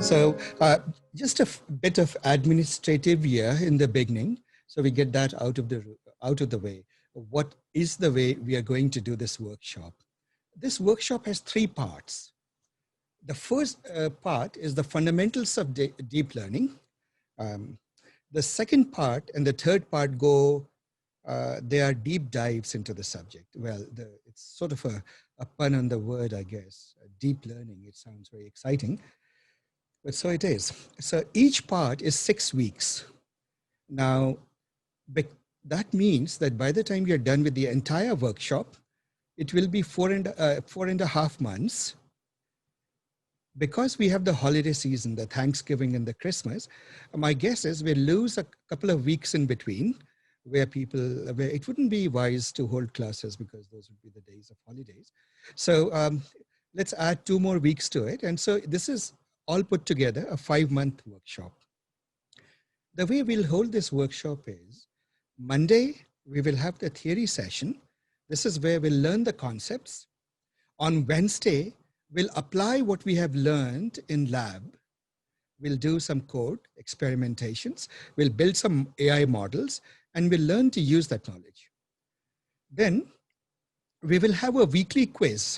So just a bit of administrative here in the beginning, so we get that out of the way. What is the way we are going to do this workshop? This workshop has three parts. The first part is the fundamentals of deep learning. Um, the second part and the third part they are deep dives into the subject. Well, it's sort of a pun on the word, I guess. Deep learning, it sounds very exciting, but so it is. So each part is 6 weeks. Now, that means that by the time you're done with the entire workshop, it will be 4.5 months. Because we have the holiday season, the Thanksgiving and the Christmas, my guess is we'll lose a couple of weeks in between where it wouldn't be wise to hold classes because those would be the days of holidays. So let's add 2 more weeks to it. And so this is all put together, a 5-month workshop. The way we'll hold this workshop is Monday, we will have the theory session. This is where we'll learn the concepts. On Wednesday, we'll apply what we have learned in lab. We'll do some code experimentations. We'll build some AI models, and we'll learn to use that knowledge. Then we will have a weekly quiz.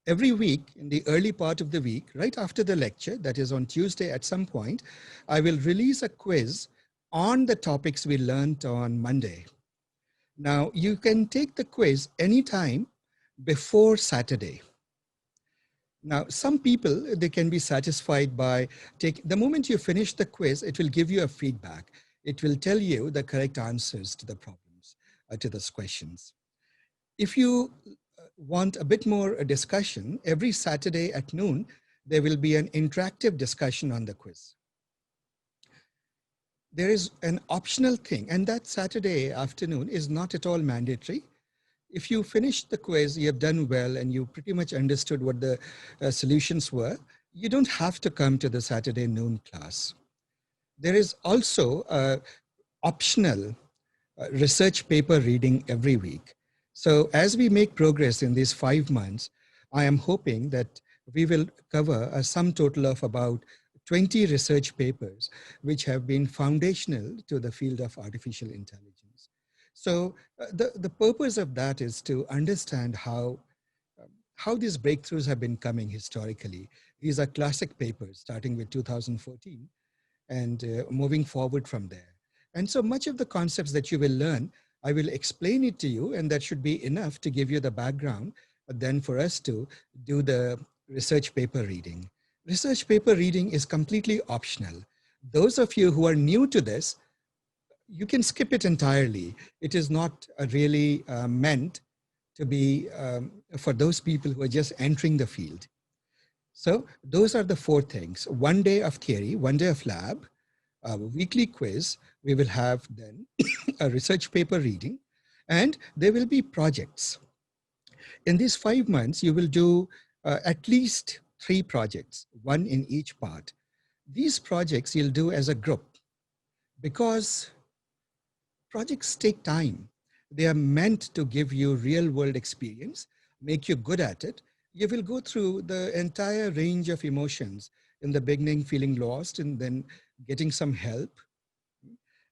Every week, in the early part of the week, right after the lecture, that is on Tuesday at some point, I will release a quiz on the topics we learned on Monday. Now, you can take the quiz anytime before Saturday. Now, some people, they can be satisfied by the moment you finish the quiz, it will give you a feedback. It will tell you the correct answers to the problems, to those questions. If you want a bit more discussion, every Saturday at noon, there will be an interactive discussion on the quiz. There is an optional thing, and that Saturday afternoon is not at all mandatory. If you finish the quiz, you have done well, and you pretty much understood what the solutions were, you don't have to come to the Saturday noon class. There is also optional research paper reading every week. So as we make progress in these 5 months, I am hoping that we will cover a sum total of about 20 research papers, which have been foundational to the field of artificial intelligence. So the purpose of that is to understand how these breakthroughs have been coming historically. These are classic papers starting with 2014 and moving forward from there. And so much of the concepts that you will learn, I will explain it to you, and that should be enough to give you the background, then for us to do the research paper reading. Research paper reading is completely optional. Those of you who are new to this, you can skip it entirely. It is not really meant to be for those people who are just entering the field. So those are the 4 things. 1 day of theory, 1 day of lab, a weekly quiz. We will have then a research paper reading, and there will be projects. In these 5 months, you will do at least 3 projects, 1 in each part. These projects you'll do as a group because projects take time. They are meant to give you real world experience, make you good at it. You will go through the entire range of emotions. In the beginning, feeling lost, and then getting some help,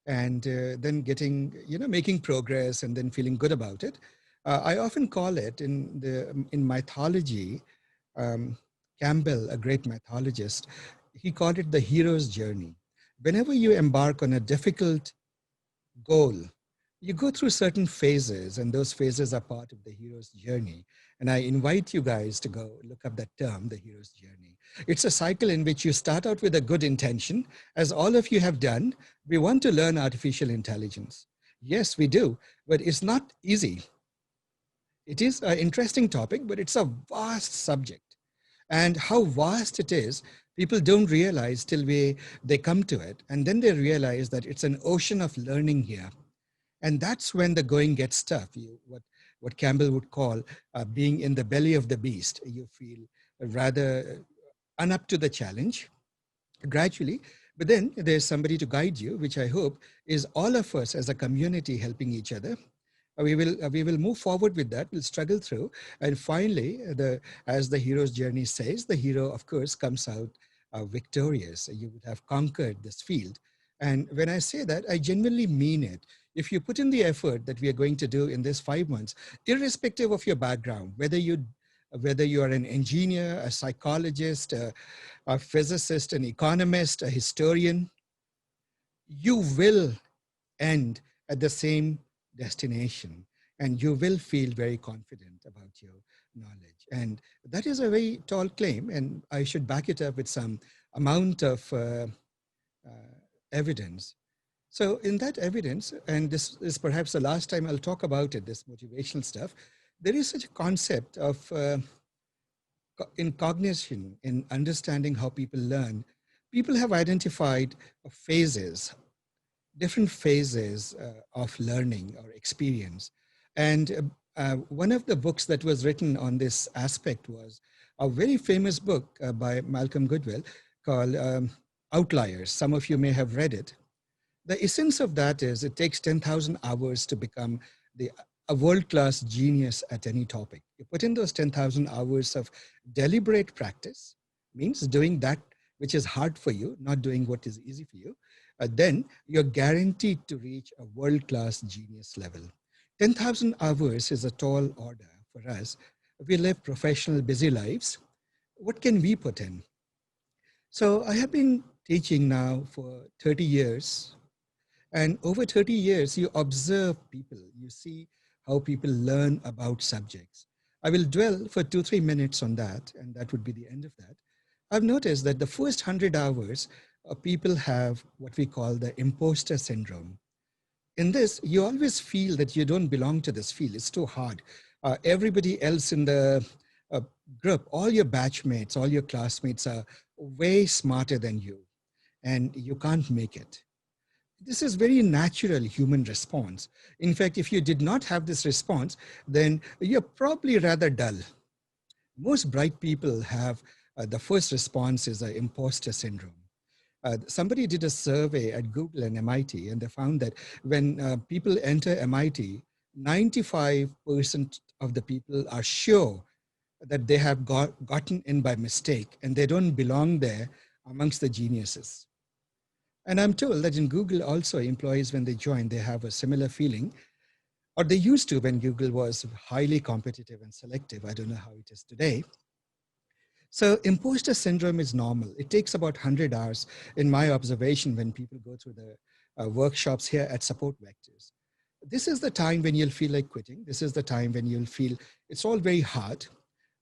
and then making progress, and then feeling good about it. I often call it in mythology, Campbell, a great mythologist, he called it the hero's journey. Whenever you embark on a difficult goal, you go through certain phases, and those phases are part of the hero's journey. And I invite you guys to go look up that term, the hero's journey. It's a cycle in which you start out with a good intention, as all of you have done. We want to learn artificial intelligence. Yes, we do, but it's not easy. It is an interesting topic, but it's a vast subject. And how vast it is, people don't realize till they come to it. And then they realize that it's an ocean of learning here. And that's when the going gets tough. What Campbell would call being in the belly of the beast. You feel rather unup to the challenge gradually, but then there's somebody to guide you, which I hope is all of us as a community helping each other. We will move forward with that. We'll struggle through, and finally, as the hero's journey says, the hero, of course, comes out victorious. You would have conquered this field. And when I say that, I genuinely mean it. If you put in the effort that we are going to do in this 5 months, irrespective of your background, whether you are an engineer, a psychologist, a physicist, an economist, a historian, you will end at the same destination, and you will feel very confident about your knowledge. And that is a very tall claim, and I should back it up with some amount of evidence. So in that evidence, and this is perhaps the last time I'll talk about it, this motivational stuff, there is such a concept of in cognition, in understanding how people learn. People have identified phases, different phases of learning or experience. And one of the books that was written on this aspect was a very famous book by Malcolm Gladwell called Outliers. Some of you may have read it. The essence of that is it takes 10,000 hours to become a world-class genius at any topic. You put in those 10,000 hours of deliberate practice, means doing that which is hard for you, not doing what is easy for you, then you're guaranteed to reach a world-class genius level. 10,000 hours is a tall order for us. We live professional, busy lives. What can we put in? So I have been teaching now for 30 years. And over 30 years, you observe people, you see how people learn about subjects. I will dwell for 2-3 minutes on that, and that would be the end of that. I've noticed that the first 100 hours, people have what we call the imposter syndrome. In this, you always feel that you don't belong to this field. It's too hard. Everybody else in the uh, group, all your batchmates, all your classmates are way smarter than you, and you can't make it. This is very natural human response. In fact, if you did not have this response, then you're probably rather dull. Most bright people have the first response is the imposter syndrome. Somebody did a survey at Google and MIT, and they found that when people enter MIT, 95% of the people are sure that they have gotten in by mistake and they don't belong there amongst the geniuses. And I'm told that in Google also, employees, when they join, they have a similar feeling, or they used to when Google was highly competitive and selective. I don't know how it is today. So imposter syndrome is normal. It takes about 100 hours, in my observation, when people go through the workshops here at Support Vectors. This is the time when you'll feel like quitting. This is the time when you'll feel it's all very hard.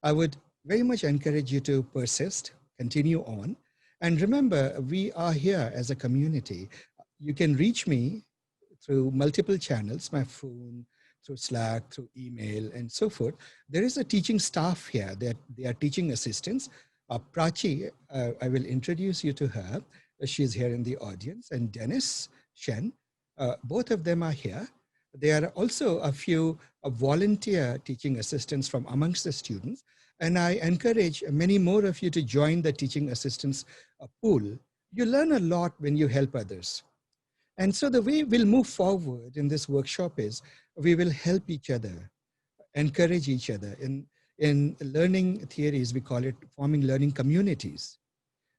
I would very much encourage you to persist, continue on. And remember, we are here as a community. You can reach me through multiple channels, my phone, through Slack, through email, and so forth. There is a teaching staff here. They are teaching assistants. Prachi, I will introduce you to her. She's here in the audience. And Dennis Shen, both of them are here. There are also a few volunteer teaching assistants from amongst the students. And I encourage many more of you to join the teaching assistants pool. You learn a lot when you help others. And so the way we'll move forward in this workshop is we will help each other, encourage each other. In learning theories, we call it forming learning communities.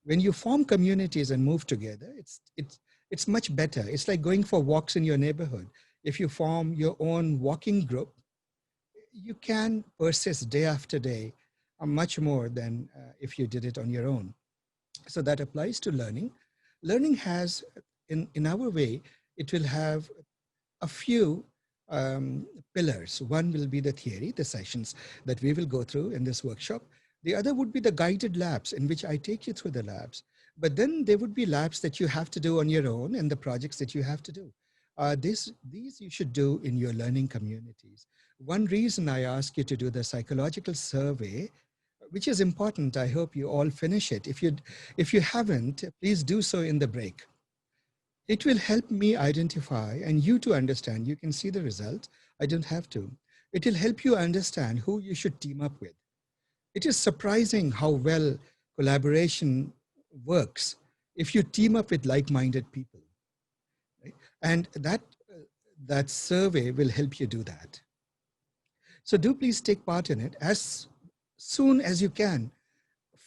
When you form communities and move together, it's much better. It's like going for walks in your neighborhood. If you form your own walking group, you can persist day after day much more than if you did it on your own. So that applies to learning. Learning has, in our way, it will have a few pillars. One will be the theory, the sessions that we will go through in this workshop. The other would be the guided labs in which I take you through the labs. But then there would be labs that you have to do on your own and the projects that you have to do. These you should do in your learning communities. One reason I ask you to do the psychological survey, which is important, I hope you all finish it. If you haven't, please do so in the break. It will help me identify and you to understand. You can see the results. I don't have to. It will help you understand who you should team up with. It is surprising how well collaboration works if you team up with like-minded people. Right? And that survey will help you do that. So do please take part in it as soon as you can.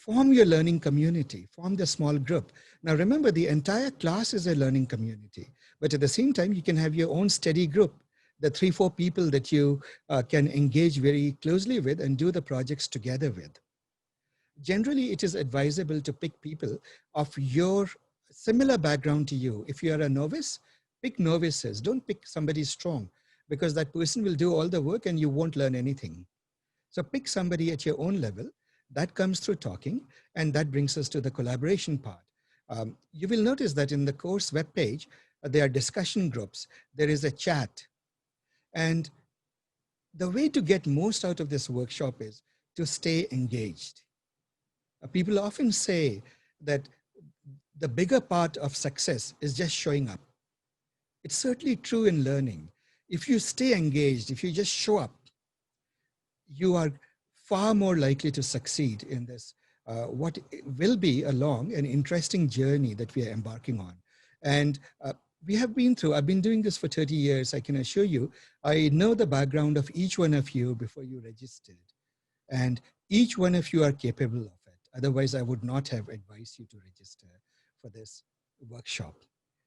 Form your learning community, form the small group. Now remember, the entire class is a learning community, but at the same time, you can have your own study group, the 3, 4 people that you can engage very closely with and do the projects together with. Generally, it is advisable to pick people of your similar background to you. If you are a novice, pick novices. Don't pick somebody strong, because that person will do all the work and you won't learn anything. So pick somebody at your own level. That comes through talking, and that brings us to the collaboration part. You will notice that in the course webpage, there are discussion groups, there is a chat. And the way to get most out of this workshop is to stay engaged. People often say that the bigger part of success is just showing up. It's certainly true in learning. If you stay engaged, if you just show up, you are far more likely to succeed in this, what will be a long and interesting journey that we are embarking on. And we have been through, I've been doing this for 30 years. I can assure you, I know the background of each one of you before you registered. And each one of you are capable of it. Otherwise, I would not have advised you to register for this workshop.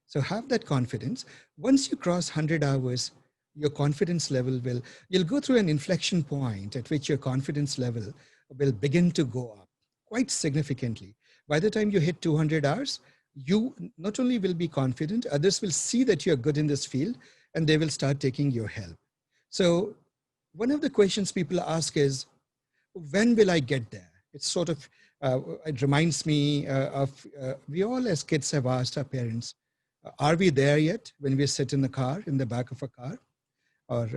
So have that confidence. Once you cross 100 hours, your confidence level will, you'll go through an inflection point at which your confidence level will begin to go up quite significantly. By the time you hit 200 hours, you not only will be confident, others will see that you're good in this field and they will start taking your help. So one of the questions people ask is, when will I get there? It's sort of, it reminds me of, we all as kids have asked our parents, are we there yet when we sit in the car, in the back of a car or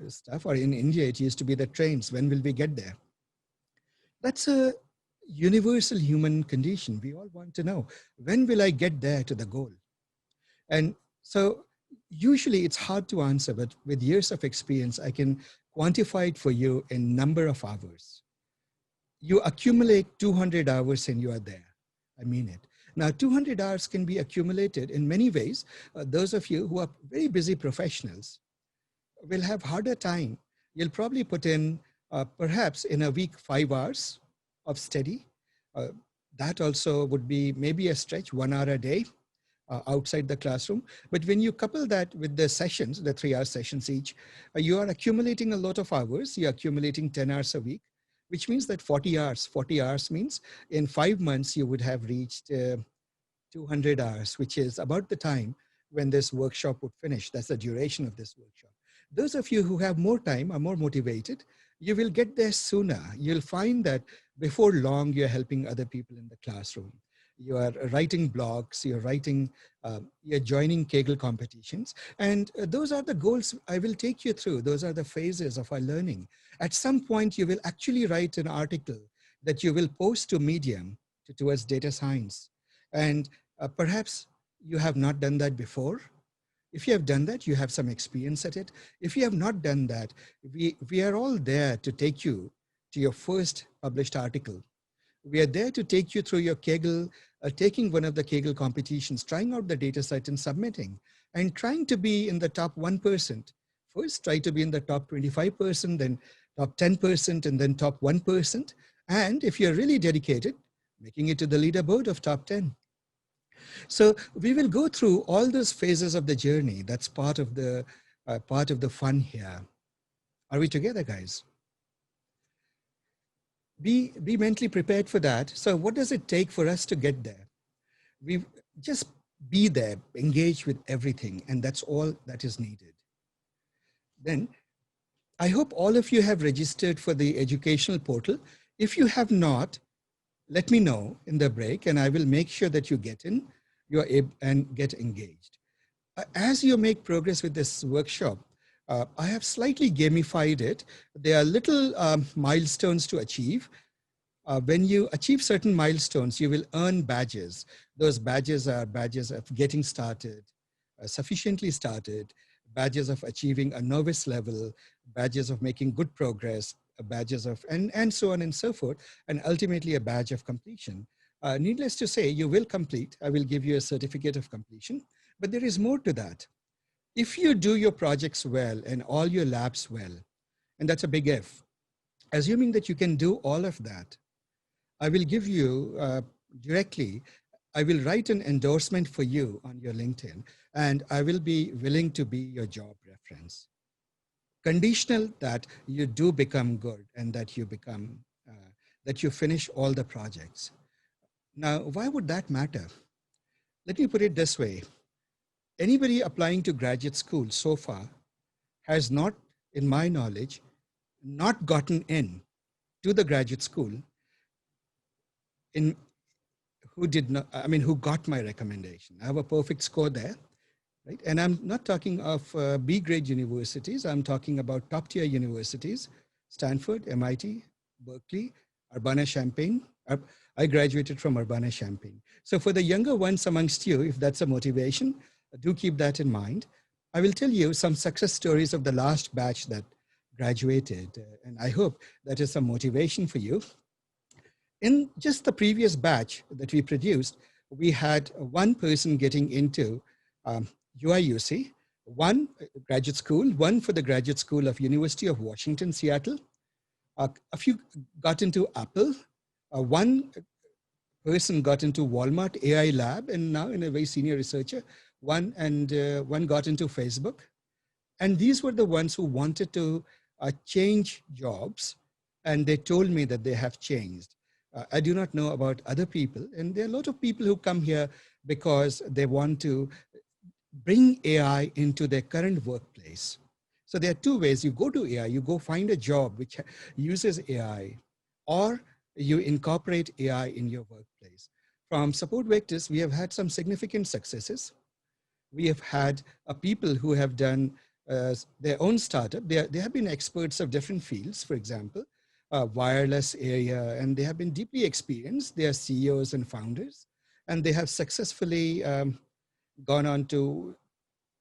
stuff? Or in India, it used to be the trains. When will we get there? That's a universal human condition. We all want to know, when will I get there to the goal? And so usually it's hard to answer, but with years of experience, I can quantify it for you in number of hours. You accumulate 200 hours and you are there. I mean it. Now, 200 hours can be accumulated in many ways. Those of you who are very busy professionals will have harder time. You'll probably put in, perhaps in a week, 5 hours of study. That also would be maybe a stretch, 1 hour a day outside the classroom. But when you couple that with the sessions, the 3-hour sessions each, you are accumulating a lot of hours. You're accumulating 10 hours a week, which means that 40 hours. 40 hours means in 5 months, you would have reached 200 hours, which is about the time when this workshop would finish. That's the duration of this workshop. Those of you who have more time, are more motivated, you will get there sooner. You'll find that before long, you're helping other people in the classroom. You are writing blogs, you're joining Kaggle competitions. And those are the goals I will take you through. Those are the phases of our learning. At some point, you will actually write an article that you will post to Medium towards data science. And perhaps you have not done that before. If you have done that, you have some experience at it. If you have not done that, we are all there to take you to your first published article. We are there to take you through your Kaggle, taking one of the Kaggle competitions, trying out the data set and submitting, and trying to be in the top 1%. First, try to be in the top 25%, then top 10%, and then top 1%. And if you're really dedicated, making it to the leaderboard of top 10. So we will go through all those phases of the journey. That's part of the fun here. Are we together, guys? Be mentally prepared for that. So what does it take for us to get there? We just be there, engage with everything, and that's all that is needed. Then I hope all of you have registered for the educational portal. If you have not, let me know in the break and I will make sure that you get in, you're able and get engaged. As you make progress with this workshop, I have slightly gamified it. There are little milestones to achieve. When you achieve certain milestones, you will earn badges. Those badges are badges of getting started, sufficiently started, badges of achieving a novice level, badges of making good progress, badges of, and so on and so forth, and ultimately a badge of completion. Needless to say, you will complete. I will give you a certificate of completion, but there is more to that. If you do your projects well and all your labs well, and that's a big if, assuming that you can do all of that, I will give you directly, I will write an endorsement for you on your LinkedIn, and I will be willing to be your job reference. Conditional that you do become good and that you become, that you finish all the projects. Now, why would that matter? Let me put it this way. Anybody applying to graduate school so far has not, in my knowledge, not gotten in to the graduate school in who did not, I mean, who got my recommendation. I have a perfect score there, right? And I'm not talking of B grade universities. I'm talking about top tier universities, Stanford, MIT, Berkeley, Urbana-Champaign. I graduated from Urbana-Champaign. So for the younger ones amongst you, if that's a motivation, do keep that in mind. I will tell you some success stories of the last batch that graduated, and I hope that is some motivation for you. In just the previous batch that we produced, we had one person getting into UIUC, one graduate school, one for the Graduate School of University of Washington, Seattle. A few got into Apple. One person got into Walmart AI Lab, and now in a very senior researcher. One got into Facebook. And these were the ones who wanted to change jobs. And they told me that they have changed. I do not know about other people. And there are a lot of people who come here because they want to bring AI into their current workplace. So there are two ways. You go to AI, you go find a job which uses AI, or you incorporate AI in your workplace. From Support Vectors, we have had some significant successes. We have had people who have done their own startup. They have been experts of different fields, for example, wireless area, and they have been deeply experienced. They are CEOs and founders, and they have successfully gone on to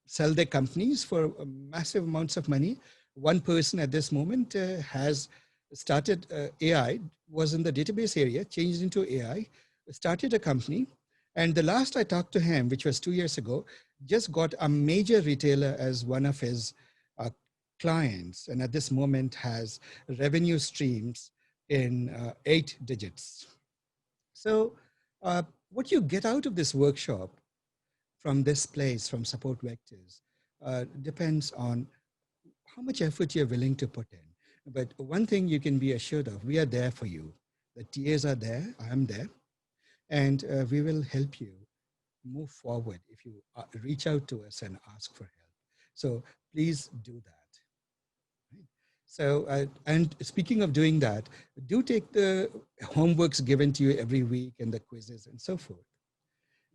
sell their companies for massive amounts of money. One person at this moment has started AI, was in the database area, changed into AI, started a company. And the last I talked to him, which was 2 years ago, just got a major retailer as one of his uh, clients. And at this moment has revenue streams in 8 digits. So what you get out of this workshop from this place, from Support Vectors, depends on how much effort you're willing to put in. But one thing you can be assured of, we are there for you. The TAs are there, I am there, and we will help you move forward if you reach out to us and ask for help. So please do that. Right? So, and speaking of doing that, do take the homeworks given to you every week and the quizzes and so forth.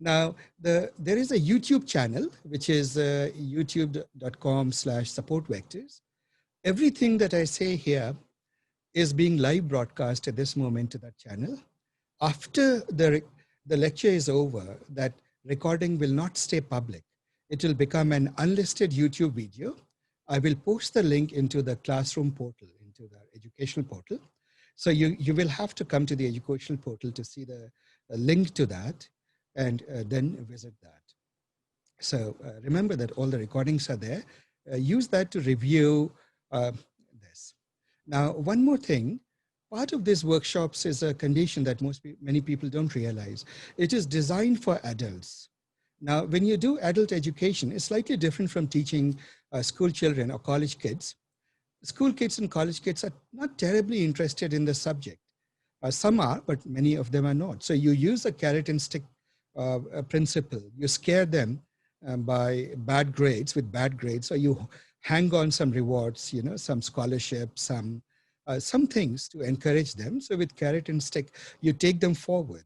Now, there is a YouTube channel, which is youtube.com/supportvectors. Everything that I say here is being live broadcast at this moment to that channel. After the lecture is over, that recording will not stay public. It will become an unlisted YouTube video. I will post the link into the classroom portal, into the educational portal. So you will have to come to the educational portal to see the link to that, and then visit that. So remember that all the recordings are there. Use that to review this. Now, one more thing, part of these workshops is a condition that many people don't realize. It is designed for adults. Now, when you do adult education, it's slightly different from teaching school children or college kids. School kids and college kids are not terribly interested in the subject. Some are, but many of them are not. So you use a carrot and stick principle. You scare them by bad grades, with bad grades, or you hang on some rewards, you know, some scholarships, some things to encourage them. So with carrot and stick, you take them forward.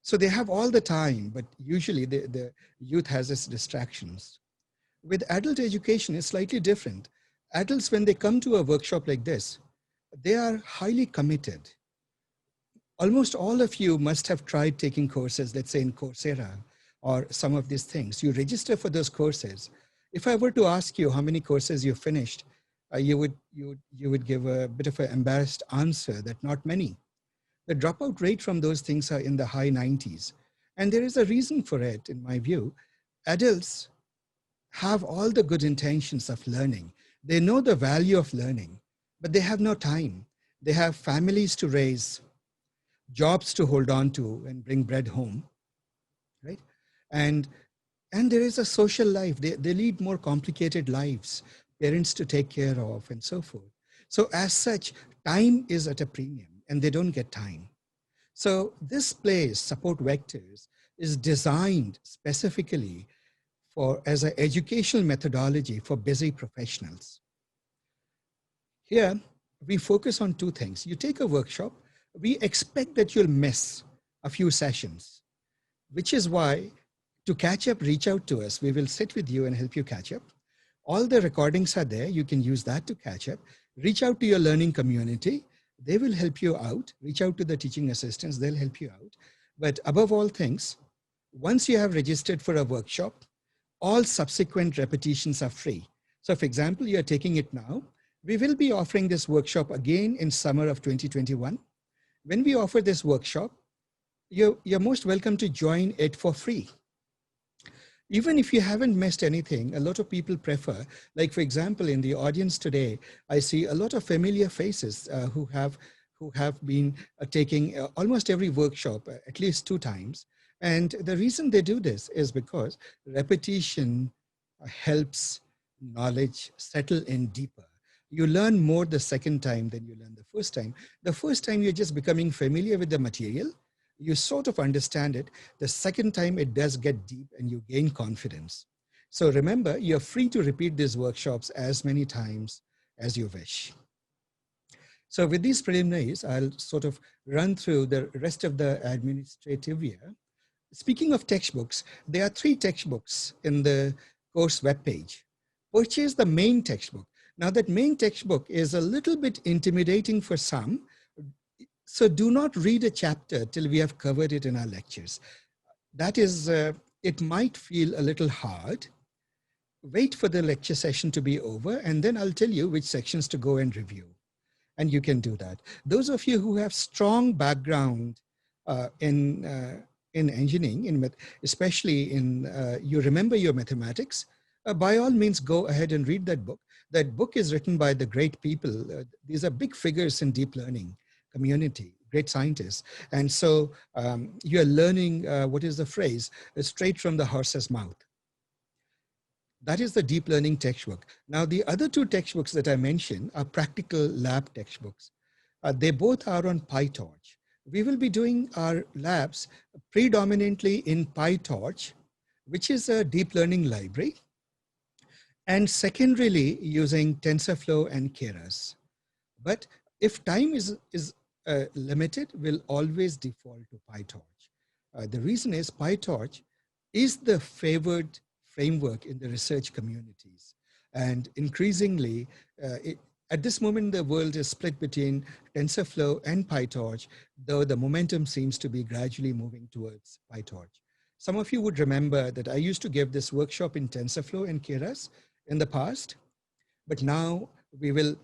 So they have all the time, but usually the youth has its distractions. With adult education, it's slightly different. Adults, when they come to a workshop like this, they are highly committed. Almost all of you must have tried taking courses, let's say in Coursera or some of these things. You register for those courses. If I were to ask you how many courses you finished, you would give a bit of an embarrassed answer that not many. The dropout rate from those things are in the high 90s. And there is a reason for it, in my view. Adults have all the good intentions of learning. They know the value of learning, but they have no time. They have families to raise. jobs to hold on to and bring bread home, right? And and there is a social life. They lead more complicated lives, parents to take care of, and so forth. So as such, time is at a premium, and they don't get time. So this place, support vectors, is designed specifically for as an educational methodology for busy professionals. Here, we focus on two things. You take a workshop, we expect that you'll miss a few sessions, which is why to catch up, reach out to us. We will sit with you and help you catch up. All the recordings are there. You can use that to catch up. Reach out to your learning community. They will help you out. Reach out to the teaching assistants. They'll help you out. But above all things, once you have registered for a workshop, all subsequent repetitions are free. So for example, you're taking it now. We will be offering this workshop again in summer of 2021. When we offer this workshop, you're most welcome to join it for free. Even if you haven't missed anything, a lot of people prefer, like for example, in the audience today, I see a lot of familiar faces who have been taking almost every workshop at least 2 times. And the reason they do this is because repetition helps knowledge settle in deeper. You learn more the second time than you learn the first time. The first time you're just becoming familiar with the material, you sort of understand it. The second time it does get deep and you gain confidence. So remember, you're free to repeat these workshops as many times as you wish. So with these preliminaries, I'll sort of run through the rest of the administrative year. Speaking of textbooks, there are 3 textbooks in the course webpage. Purchase the main textbook. Now that main textbook is a little bit intimidating for some, so do not read a chapter till we have covered it in our lectures. That is, it might feel a little hard. Wait for the lecture session to be over, and then I'll tell you which sections to go and review. And you can do that. Those of you who have strong background in engineering, especially in, you remember your mathematics, by all means, go ahead and read that book. That book is written by the great people. These are big figures in deep learning community, great scientists. And so you're learning, what is the phrase, straight from the horse's mouth. That is the deep learning textbook. Now, the other 2 textbooks that I mentioned are practical lab textbooks. They both are on PyTorch. We will be doing our labs predominantly in PyTorch, which is a deep learning library, and secondarily using TensorFlow and Keras. But if time is limited, we'll always default to PyTorch. The reason is PyTorch is the favored framework in the research communities. And increasingly, at this moment, the world is split between TensorFlow and PyTorch, though the momentum seems to be gradually moving towards PyTorch. Some of you would remember that I used to give this workshop in TensorFlow and Keras in the past, but now we will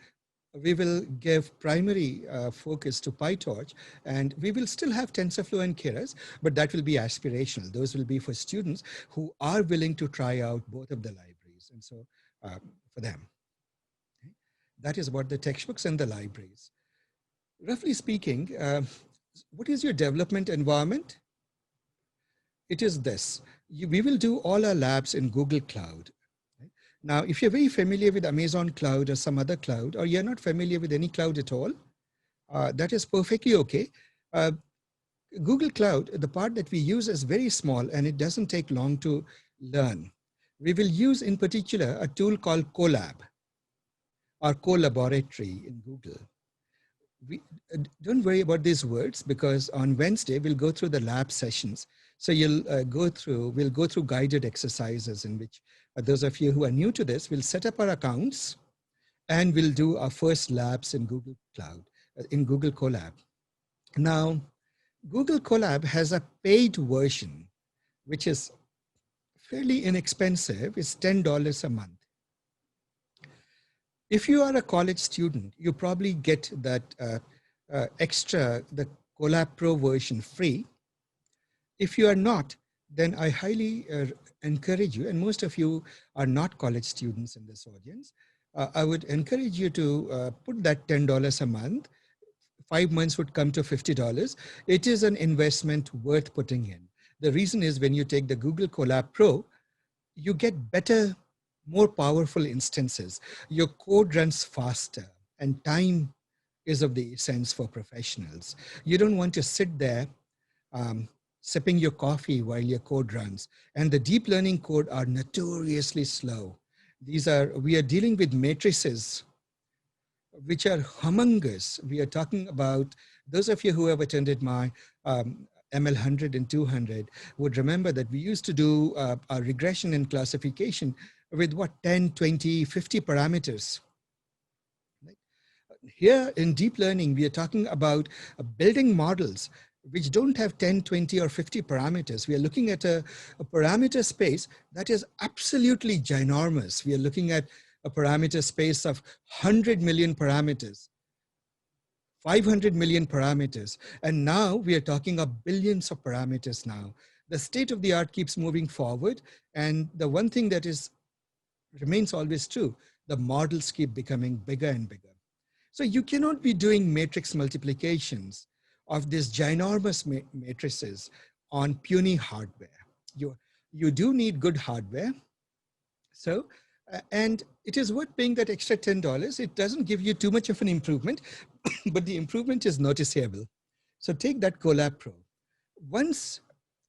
give primary focus to PyTorch, and we will still have TensorFlow and Keras, but that will be aspirational. Those will be for students who are willing to try out both of the libraries. And so for them, okay? That is about the textbooks and the libraries. Roughly speaking, what is your development environment? It is this. We will do all our labs in Google Cloud. Now, if you're very familiar with Amazon Cloud or some other cloud, or you're not familiar with any cloud at all, that is perfectly okay. Google Cloud, the part that we use is very small and it doesn't take long to learn. We will use in particular a tool called Colab or Colaboratory in Google. Don't worry about these words, because on Wednesday we'll go through the lab sessions. So we'll go through guided exercises in which those of you who are new to this will set up our accounts and we'll do our first labs in Google Cloud, in Google Colab. Now, Google Colab has a paid version, which is fairly inexpensive. It's $10 a month. If you are a college student, you probably get that extra, the Colab Pro version free. If you are not, then I highly encourage you, and most of you are not college students in this audience, I would encourage you to put that $10 a month 5 months would come to $50. It is an investment worth putting in. The reason is when you take the Google Colab Pro, you get better, more powerful instances. Your code runs faster, and time is of the essence for professionals. You don't want to sit there um, sipping your coffee while your code runs. And the deep learning code are notoriously slow. We are dealing with matrices which are humongous. We are talking about, those of you who have attended my ML100 and 200 would remember that we used to do our regression and classification with what, 10, 20, 50 parameters. Here in deep learning, we are talking about building models which don't have 10, 20, or 50 parameters. We are looking at a parameter space that is absolutely ginormous. We are looking at a parameter space of 100 million parameters, 500 million parameters. And now we are talking of billions of parameters now. The state of the art keeps moving forward. And the one thing that remains always true, the models keep becoming bigger and bigger. So you cannot be doing matrix multiplications of these ginormous matrices on puny hardware. You do need good hardware. So, and it is worth paying that extra $10. It doesn't give you too much of an improvement, but the improvement is noticeable. So take that Colab Pro. Once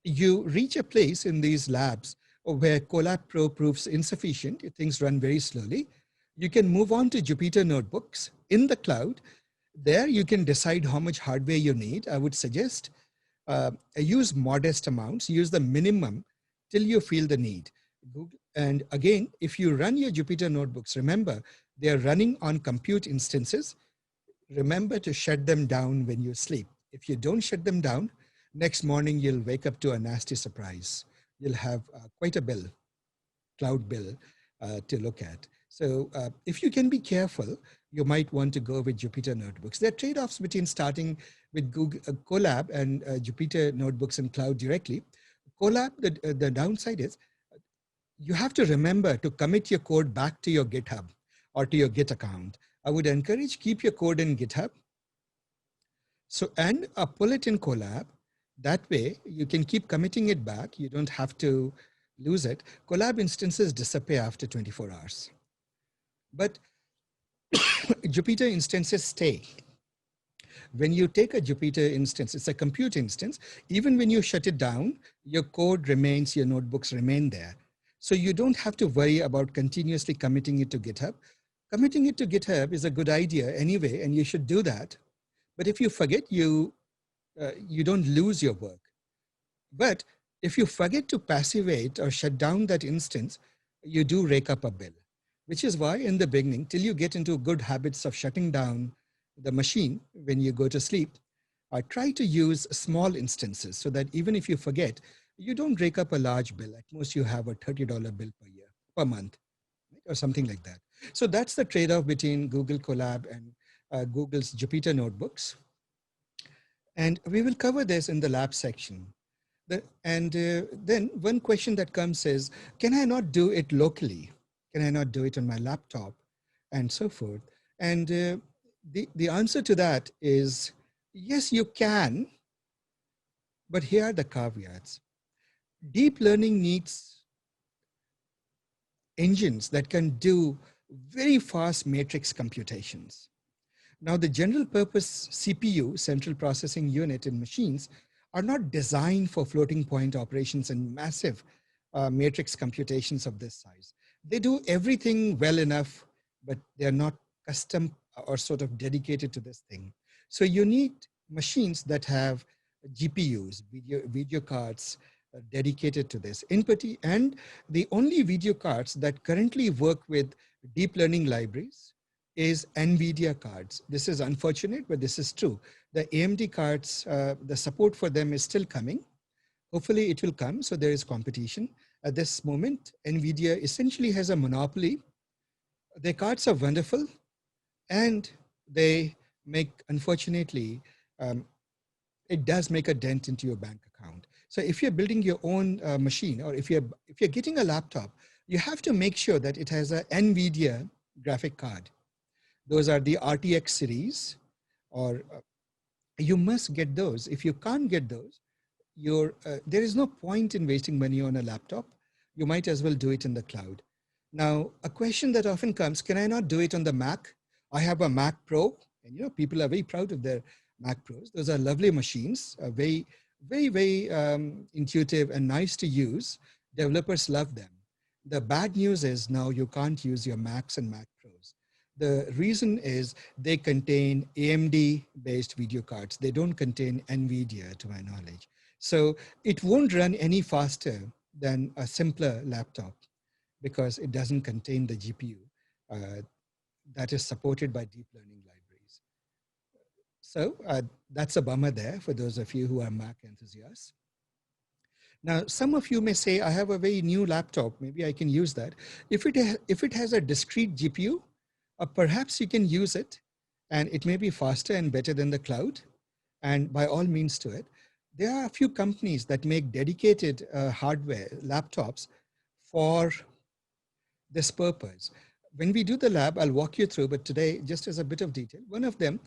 you reach a place in these labs where Colab Pro proves insufficient, things run very slowly, you can move on to Jupyter notebooks in the cloud. There you can decide how much hardware you need. I would suggest use modest amounts, use the minimum till you feel the need. And again, if you run your Jupyter notebooks, remember, they are running on compute instances. Remember to shut them down when you sleep. If you don't shut them down, next morning you'll wake up to a nasty surprise. You'll have quite a bill, cloud bill to look at. So if you can be careful, you might want to go with Jupyter notebooks. There are trade-offs between starting with Google Colab and Jupyter notebooks and cloud directly. Colab, the downside is you have to remember to commit your code back to your GitHub or to your Git account. I would encourage keep your code in GitHub. So, and pull it in Colab. That way you can keep committing it back. You don't have to lose it. Colab instances disappear after 24 hours. But Jupyter instances stay. When you take a Jupyter instance, it's a compute instance. Even when you shut it down, your code remains, your notebooks remain there. So you don't have to worry about continuously committing it to GitHub. Committing it to GitHub is a good idea anyway, and you should do that. But if you forget, you don't lose your work. But if you forget to passivate or shut down that instance, you do rake up a bill, which is why in the beginning, till you get into good habits of shutting down the machine when you go to sleep, try to use small instances so that even if you forget, you don't rake up a large bill. At most you have a $30 bill per year, per month, right? Or something like that. So that's the trade-off between Google Colab and Google's Jupyter notebooks. And we will cover this in the lab section. Then one question that comes is, can I not do it locally? Can I not do it on my laptop and so forth? And the answer to that is, yes, you can, but here are the caveats. Deep learning needs engines that can do very fast matrix computations. Now, the general purpose CPU, central processing unit in machines, are not designed for floating point operations and massive matrix computations of this size. They do everything well enough, but they're not custom or sort of dedicated to this thing. So you need machines that have GPUs, video cards, dedicated to this. And the only video cards that currently work with deep learning libraries is NVIDIA cards. This is unfortunate, but this is true. The AMD cards, the support for them is still coming. Hopefully it will come, so there is competition. At this moment, NVIDIA essentially has a monopoly. Their cards are wonderful, and they make, unfortunately, it does make a dent into your bank account. So if you're building your own machine, or if you're getting a laptop, you have to make sure that it has a NVIDIA graphic card. Those are the RTX series, or You must get those. If you can't get those, there is no point in wasting money on a laptop. You might as well do it in the cloud. Now, a question that often comes, can I not do it on the Mac? I have a Mac Pro, and people are very proud of their Mac Pros. Those are lovely machines, very, very, very intuitive and nice to use. Developers love them. The bad news is now you can't use your Macs and Mac Pros. The reason is they contain AMD based video cards. They don't contain NVIDIA, to my knowledge. So it won't run any faster than a simpler laptop because it doesn't contain the GPU that is supported by deep learning libraries. So that's a bummer there for those of you who are Mac enthusiasts. Now, some of you may say, I have a very new laptop, maybe I can use that. If it has a discrete GPU, perhaps you can use it, and it may be faster and better than the cloud, and by all means do it. There are a few companies that make dedicated hardware, laptops, for this purpose. When we do the lab, I'll walk you through, but today, just as a bit of detail, one of them,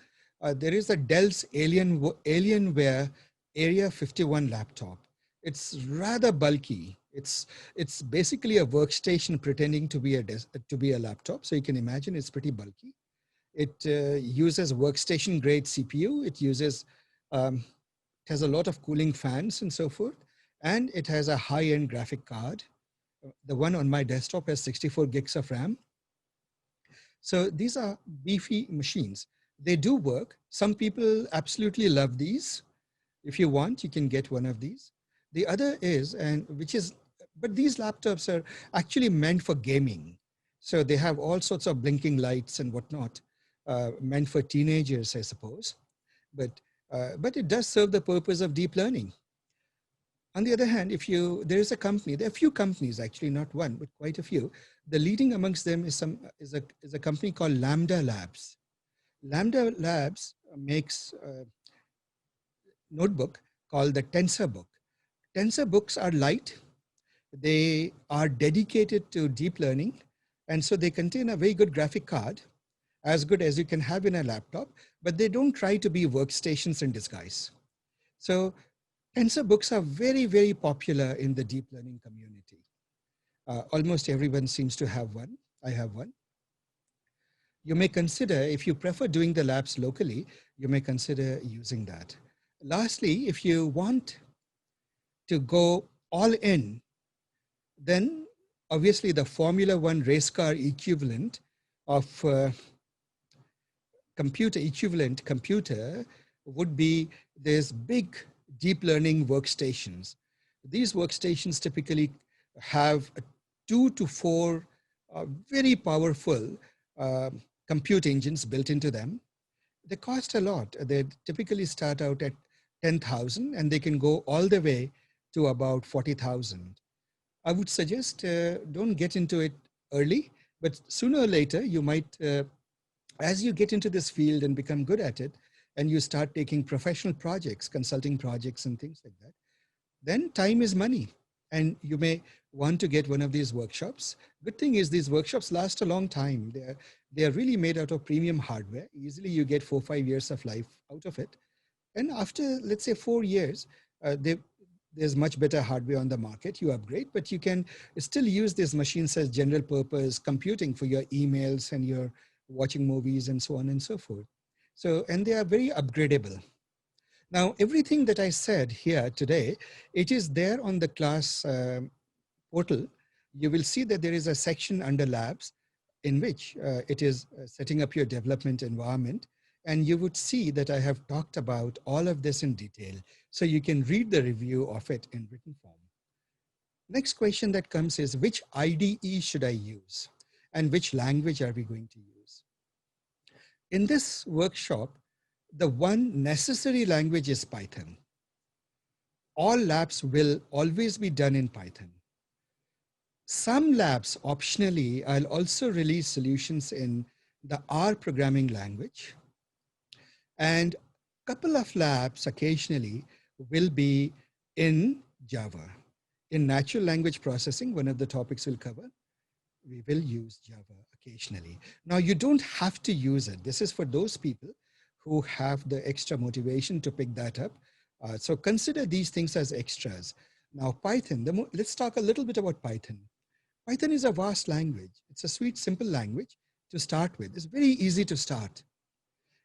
there is a Dell's Alienware Area 51 laptop. It's rather bulky. It's basically a workstation pretending to be a laptop. So you can imagine it's pretty bulky. It uses workstation grade CPU. It uses it has a lot of cooling fans and so forth, and it has a high-end graphic card. The one on my desktop has 64 gigs of RAM. So these are beefy machines. They do work. Some people absolutely love these. If you want, you can get one of these. The other is, but these laptops are actually meant for gaming. So they have all sorts of blinking lights and whatnot, meant for teenagers, I suppose. But it does serve the purpose of deep learning. On the other hand, there is a company, there are a few companies, actually not one, but quite a few. The leading amongst them is a company called Lambda Labs. Lambda Labs makes a notebook called the TensorBook. Tensor books are light. They are dedicated to deep learning. And so they contain a very good graphic card, as good as you can have in a laptop, but they don't try to be workstations in disguise. So Tensor books are very, very popular in the deep learning community. Almost everyone seems to have one. I have one. You may consider, if you prefer doing the labs locally, you may consider using that. Lastly, if you want to go all in, then obviously the Formula One race car equivalent of computer would be this big deep learning workstations. These workstations typically have 2 to 4 very powerful compute engines built into them. They cost a lot. They typically start out at 10,000 and they can go all the way to about 40,000. I would suggest don't get into it early, but sooner or later you might, as you get into this field and become good at it, and you start taking professional projects, consulting projects and things like that, then time is money. And you may want to get one of these workshops. Good thing is these workshops last a long time. They are really made out of premium hardware. Easily you get 4 or 5 years of life out of it. And after, let's say 4 years, there's much better hardware on the market. You upgrade, but you can still use these machines as general purpose computing for your emails and your watching movies and so on and so forth. So, and they are very upgradable. Now, everything that I said here today, it is there on the class portal. You will see that there is a section under labs in which it is setting up your development environment. And you would see that I have talked about all of this in detail. So you can read the review of it in written form. Next question that comes is, which IDE should I use? And which language are we going to use? In this workshop, the one necessary language is Python. All labs will always be done in Python. Some labs, optionally, I'll also release solutions in the R programming language. And a couple of labs occasionally will be in Java. In natural language processing, one of the topics we'll cover, we will use Java occasionally. Now, you don't have to use it. This is for those people who have the extra motivation to pick that up. So consider these things as extras. Now, Python, let's talk a little bit about Python. Python is a vast language. It's a sweet, simple language to start with. It's very easy to start.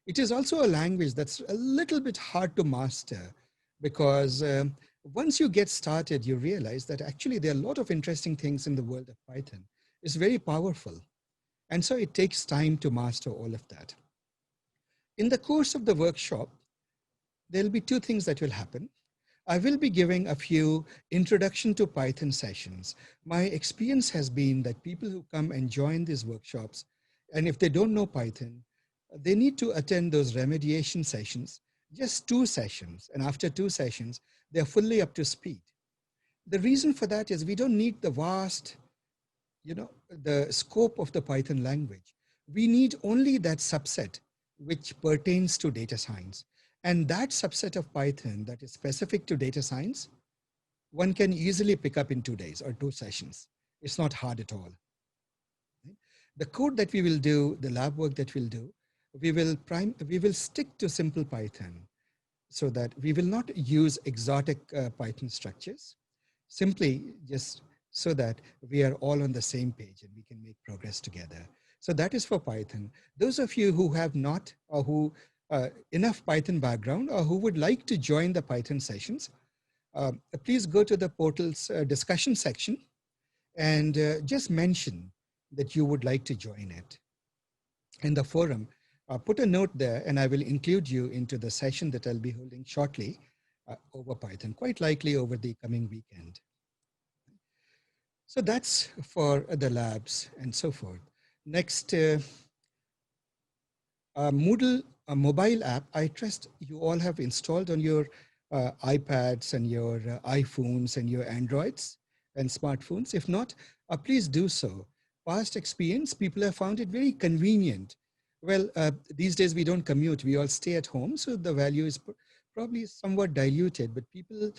It is also a language that's a little bit hard to master because once you get started, you realize that actually there are a lot of interesting things in the world of Python. It's very powerful. And so it takes time to master all of that. In the course of the workshop, there'll be two things that will happen. I will be giving a few introduction to Python sessions. My experience has been that people who come and join these workshops, and if they don't know Python, they need to attend those remediation sessions, just 2 sessions. And after 2 sessions, they're fully up to speed. The reason for that is we don't need the vast, the scope of the Python language. We need only that subset which pertains to data science. And that subset of Python that is specific to data science, one can easily pick up in 2 days or 2 sessions. It's not hard at all. The code that we will do, the lab work that we'll do, we will stick to simple Python so that we will not use exotic Python structures, simply just so that we are all on the same page and we can make progress together. So that is for Python. Those of you who have not or who enough Python background or who would like to join the Python sessions, please go to the portal's discussion section and just mention that you would like to join it. In the forum, put a note there and I will include you into the session that I'll be holding shortly over Python, quite likely over the coming weekend. So that's for the labs and so forth. Next, Moodle, a mobile app, I trust you all have installed on your iPads and your iPhones and your Androids and smartphones. If not, please do so. Past experience, people have found it very convenient. Well, these days we don't commute, we all stay at home, so the value is probably somewhat diluted, but people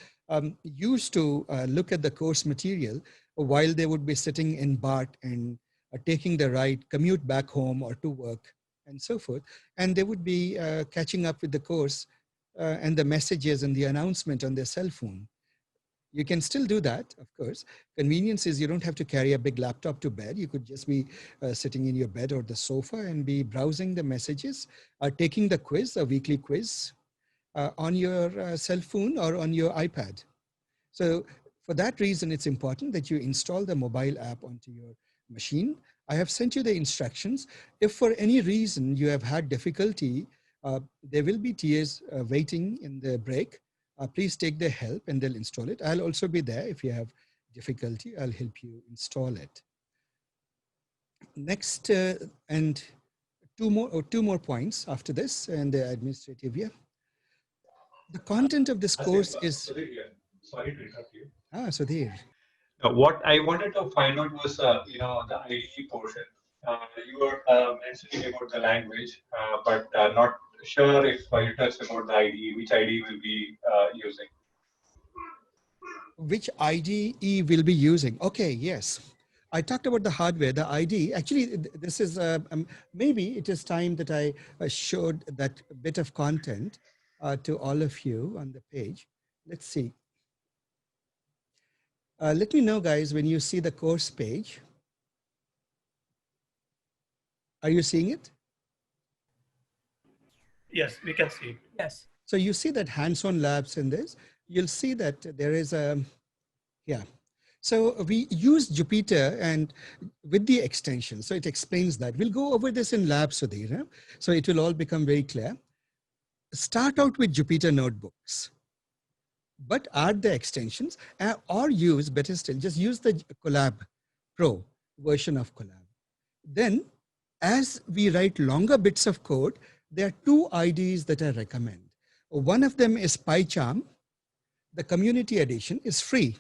used to look at the course material while they would be sitting in BART and taking the ride, commute back home or to work and so forth. And they would be catching up with the course and the messages and the announcement on their cell phone. You can still do that, of course. Convenience is you don't have to carry a big laptop to bed. You could just be sitting in your bed or the sofa and be browsing the messages, taking the quiz, a weekly quiz on your cell phone or on your iPad. So for that reason, it's important that you install the mobile app onto your machine. I have sent you the instructions. If for any reason you have had difficulty, there will be TAs waiting in the break. Please take their help and they'll install it. I'll also be there if you have difficulty. I'll help you install it. Next, and two more points after this and the administrative year. The content of this course is... Sorry to interrupt you. Sudhir. What I wanted to find out was, the IDE portion. You were mentioning about the language, but not sure if you touched about the IDE, which IDE will be using. Which IDE will be using? Okay, yes. I talked about the hardware, the IDE. Actually, this is, maybe it is time that I showed that bit of content to all of you on the page. Let's see. Let me know, guys, when you see the course page. Are you seeing it? Yes, we can see it. Yes. So you see that hands-on labs in this. You'll see that there is a, yeah. So we use Jupyter and with the extension. So it explains that. We'll go over this in labs, Sudhir. So it will all become very clear. Start out with Jupyter notebooks, but add the extensions or use, better still, just use the Colab Pro version of Colab. Then as we write longer bits of code, there are 2 IDEs that I recommend. One of them is PyCharm. The community edition is free.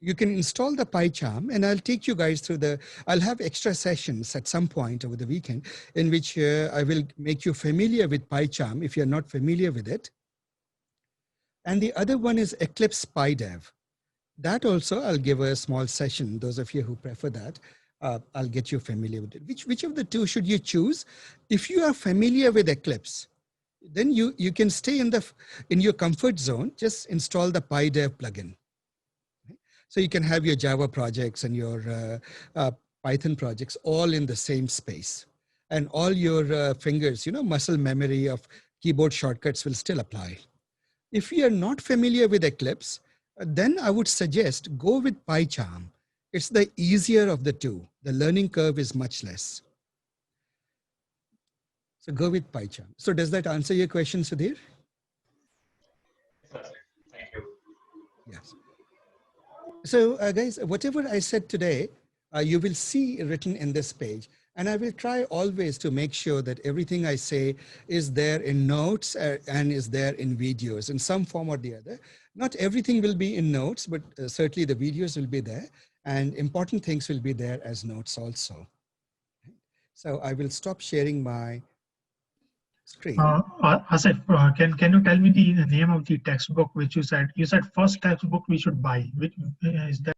You can install the PyCharm and I'll take you guys through I'll have extra sessions at some point over the weekend in which I will make you familiar with PyCharm if you're not familiar with it. And the other one is Eclipse PyDev. That also I'll give a small session. Those of you who prefer that, I'll get you familiar with it. Which of the 2 should you choose? If you are familiar with Eclipse, then you can stay in your comfort zone. Just install the PyDev plugin. Right? So you can have your Java projects and your Python projects all in the same space, and all your fingers, muscle memory of keyboard shortcuts will still apply. If you are not familiar with Eclipse, then I would suggest go with PyCharm. It's the easier of the two. The learning curve is much less. So go with PyCharm. So does that answer your question, Sudhir? Yes, that's it. Thank you. Yes. So guys, whatever I said today, you will see written in this page. And I will try always to make sure that everything I say is there in notes and is there in videos in some form or the other. Not everything will be in notes, but certainly the videos will be there, and important things will be there as notes also. So I will stop sharing my screen. Asif, can you tell me the name of the textbook which you said? You said first textbook we should buy. Which is that?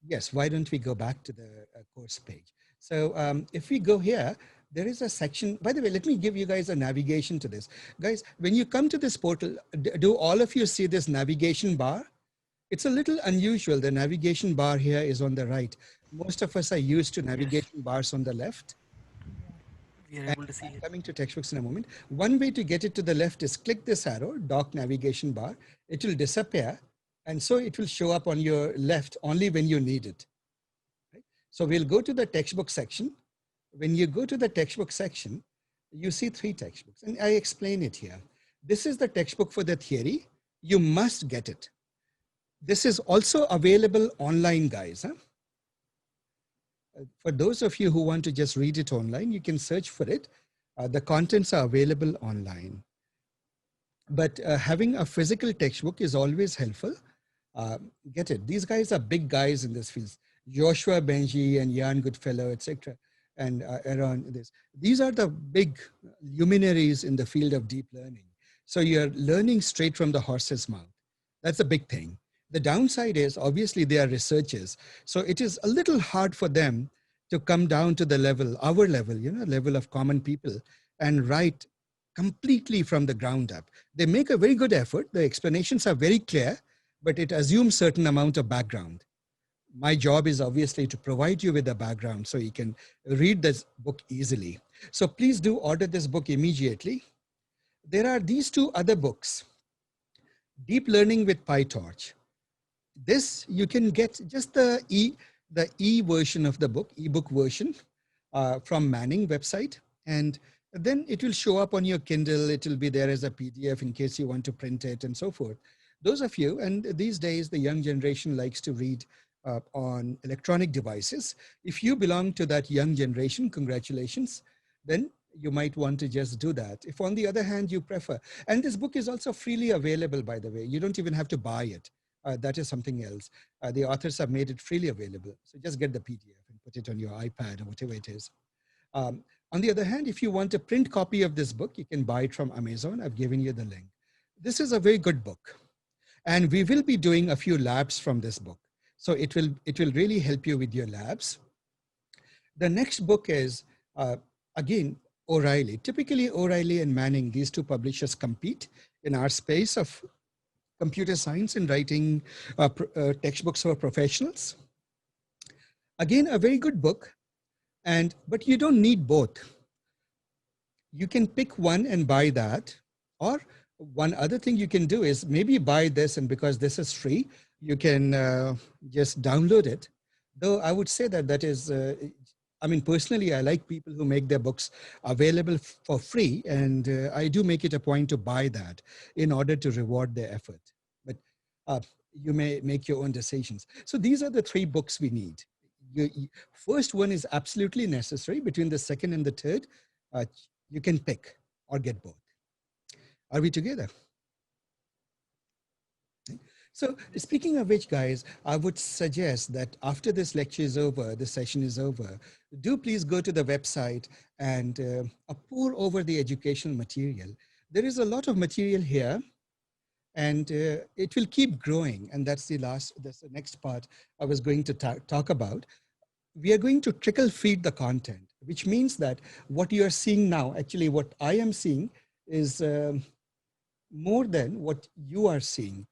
Yes, why don't we go back to the course page? So if we go here, there is a section. By the way, let me give you guys a navigation to this. Guys, when you come to this portal, do all of you see this navigation bar? It's a little unusual. The navigation bar here is on the right. Most of us are used to Yes, navigation bars on the left. we are And able to see I'm it. coming to textbooks in a moment. One way to get it to the left is click this arrow, dock navigation bar. It will disappear. And so it will show up on your left only when you need it. Right? So we'll go to the textbook section. When you go to the textbook section, you see 3 textbooks. And I explain it here. This is the textbook for the theory. You must get it. This is also available online, guys. Huh? For those of you who want to just read it online, you can search for it. The contents are available online. But having a physical textbook is always helpful. Get it. These guys are big guys in this field. Joshua Benji and Jan Goodfellow, etc. And Aaron, this. These are the big luminaries in the field of deep learning. So you're learning straight from the horse's mouth. That's a big thing. The downside is obviously they are researchers. So it is a little hard for them to come down to the level, our level, level of common people, and write completely from the ground up. They make a very good effort. The explanations are very clear, but it assumes certain amount of background. My job is obviously to provide you with a background so you can read this book easily. So please do order this book immediately. There are these 2 other books, Deep Learning with PyTorch. This you can get just the e version of the book, ebook version from Manning website, and then it will show up on your Kindle. It will be there as a PDF in case you want to print it and so forth. Those of you, and these days the young generation likes to read on electronic devices. If you belong to that young generation, congratulations, then you might want to just do that. If on the other hand you prefer, and this book is also freely available, by the way, you don't even have to buy it. That is something else. The authors have made it freely available. So just get the PDF and put it on your iPad or whatever it is. On the other hand, if you want a print copy of this book, you can buy it from Amazon. I've given you the link. This is a very good book. And we will be doing a few labs from this book. So it will really help you with your labs. The next book is, again, O'Reilly. Typically, O'Reilly and Manning, these 2 publishers compete in our space of computer science and writing textbooks for professionals. Again, a very good book, but you don't need both. You can pick one and buy that, or one other thing you can do is maybe buy this, and because this is free, you can just download it. Though I would say that is, I mean, personally, I like people who make their books available for free, and I do make it a point to buy that in order to reward their effort. But you may make your own decisions. So these are the 3 books we need. First one is absolutely necessary. Between the second and the third, you can pick or get both. Are we together? So speaking of which, guys, I would suggest that after this lecture is over, this session is over, do please go to the website and pour over the educational material. There is a lot of material here, and it will keep growing. And that's the next part I was going to talk about. We are going to trickle feed the content, which means that what you are seeing now, actually what I am seeing is more than what you are seeing.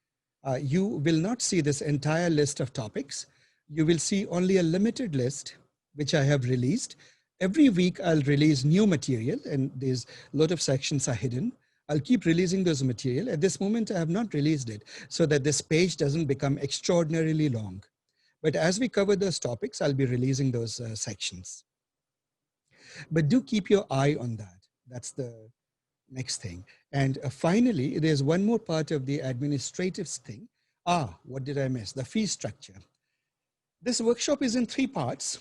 You will not see this entire list of topics. You will see only a limited list, which I have released. Every week I'll release new material, and there's a lot of sections are hidden. I'll keep releasing those material. At this moment, I have not released it so that this page doesn't become extraordinarily long. But as we cover those topics, I'll be releasing those sections. But do keep your eye on that. That's the next thing. And finally, there's one more part of the administrative thing. What did I miss? The fee structure. This workshop is in 3 parts.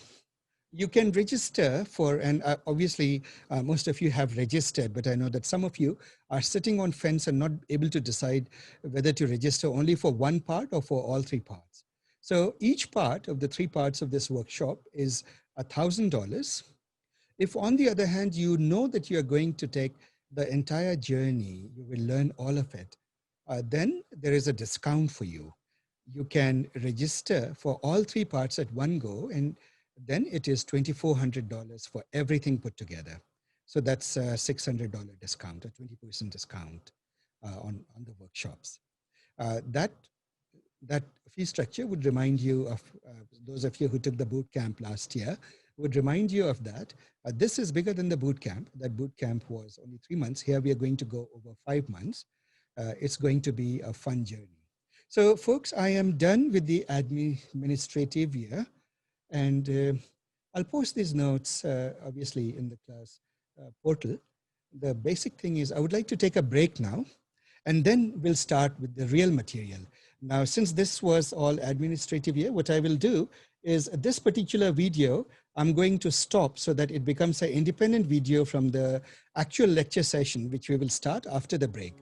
You can register for, and obviously most of you have registered, but I know that some of you are sitting on fence and not able to decide whether to register only for one part or for all 3 parts. So each part of the 3 parts of this workshop is $1,000. If on the other hand, you know that you're going to take the entire journey, you will learn all of it, then there is a discount for you. You can register for all 3 parts at one go, and then it is $2,400 for everything put together. So that's a $600 discount, a 20% discount on the workshops. That fee structure would remind you of, those of you who took the boot camp last year, would remind you of that. This is bigger than the boot camp. That boot camp was only 3 months. Here we are going to go over 5 months. It's going to be a fun journey. So folks, I am done with the administrative year, and I'll post these notes obviously in the class portal. The basic thing is I would like to take a break now, and then we'll start with the real material. Now, since this was all administrative year, what I will do is this particular video, I'm going to stop so that it becomes an independent video from the actual lecture session, which we will start after the break.